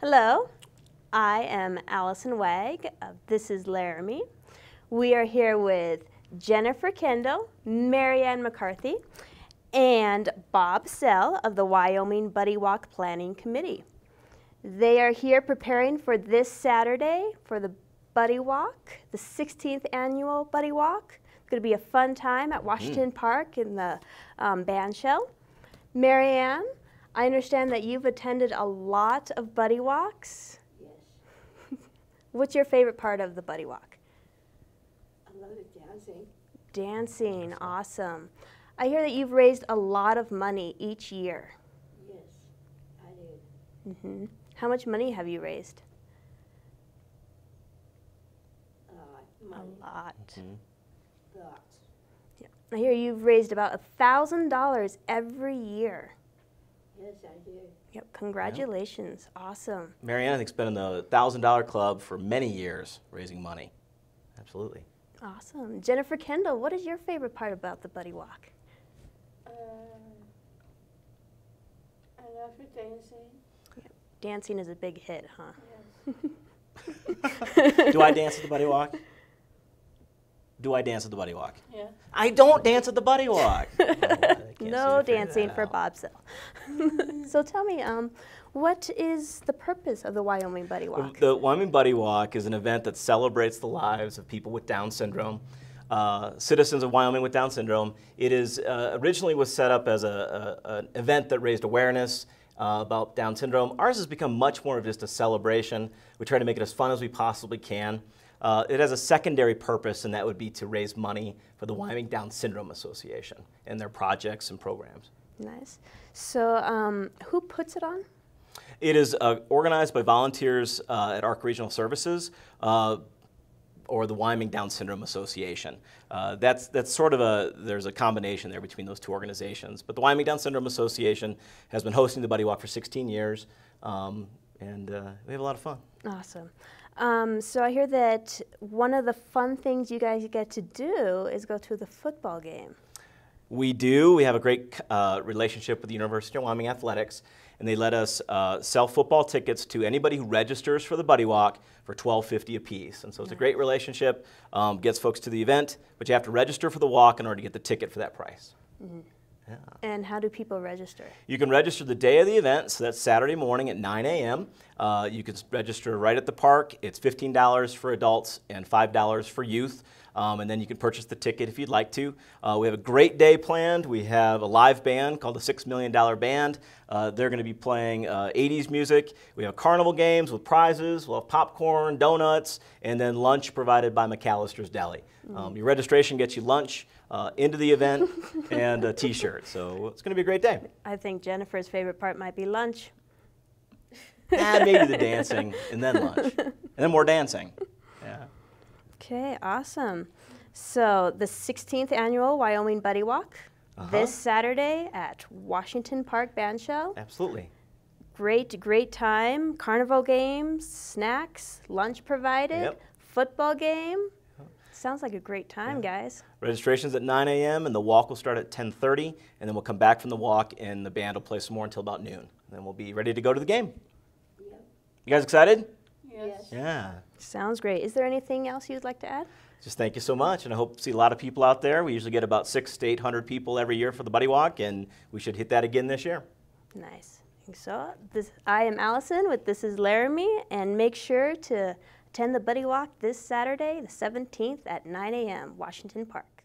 Hello, I am Allison Wagg of This is Laramie. We are here with Jennifer Kendall, Marianne McCarthy, and Bob Sell of the Wyoming Buddy Walk Planning Committee. They are here preparing for this Saturday for the Buddy Walk, the 16th annual Buddy Walk. It's going to be a fun time at Washington Park in the band shell. Marianne, I understand that you've attended a lot of Buddy Walks. Yes. What's your favorite part of the Buddy Walk? I love the dancing. Dancing, awesome. I hear that you've raised a lot of money each year. Yes, I did. How much money have you raised? Money. A lot. Lots. Yeah. I hear you've raised about $1,000 every year. Yes, I did. Yep, congratulations, awesome. Marianne, I think, has been in the $1,000 club for many years, raising money. Absolutely. Awesome. Jennifer Kendall, what is your favorite part about the Buddy Walk? I love the dancing. Yep. Dancing is a big hit, huh? Yes. Do I dance at the Buddy Walk? Do I dance at the Buddy Walk? Yeah. I don't dance at the Buddy Walk. Oh, I can't seem No to figure dancing that for out. Bob Sell. So tell me, what is the purpose of the Wyoming Buddy Walk? The Wyoming Buddy Walk is an event that celebrates the lives of people with Down syndrome, citizens of Wyoming with Down syndrome. It is originally was set up as an event that raised awareness about Down syndrome. Ours has become much more of just a celebration. We try to make it as fun as we possibly can. It has a secondary purpose, and that would be to raise money for the Wyoming Down Syndrome Association and their projects and programs. Nice. So who puts it on? It is organized by volunteers at ARC Regional Services or the Wyoming Down Syndrome Association. That's sort of there's a combination there between those two organizations. But the Wyoming Down Syndrome Association has been hosting the Buddy Walk for 16 years, and we have a lot of fun. Awesome. So I hear that one of the fun things you guys get to do is go to the football game. We do. We have a great relationship with the University of Wyoming Athletics, and they let us sell football tickets to anybody who registers for the Buddy Walk for $12.50 a piece. And so it's a great relationship, gets folks to the event, but you have to register for the walk in order to get the ticket for that price. Yeah. And how do people register? You can register the day of the event, so that's Saturday morning at 9 a.m. You can register right at the park. It's $15 for adults and $5 for youth. And then you can purchase the ticket if you'd like to. We have a great day planned. We have a live band called the $6 Million Band. They're going to be playing 80s music. We have carnival games with prizes. We'll have popcorn, donuts, and then lunch provided by McAllister's Deli. Your registration gets you lunch, into the event, and a t-shirt. So it's going to be a great day. I think Jennifer's favorite part might be lunch. Maybe the dancing, and then lunch. And then more dancing. Yeah. Okay, awesome. So the 16th annual Wyoming Buddy Walk, this Saturday at Washington Park Band Shell. Absolutely. Great time. Carnival games, snacks, lunch provided, football game. Sounds like a great time, guys. Registration's at 9 a.m. and the walk will start at 10:30, and then we'll come back from the walk and the band will play some more until about noon. And then we'll be ready to go to the game. Yep. You guys excited? Yes. Yeah. Sounds great. Is there anything else you'd like to add? Just thank you so much, and I hope to see a lot of people out there. We usually get about 600 to 800 people every year for the Buddy Walk, and we should hit that again this year. Nice. So I am Allison with This is Laramie, and make sure to attend the Buddy Walk this Saturday, the 17th at 9 a.m., Washington Park.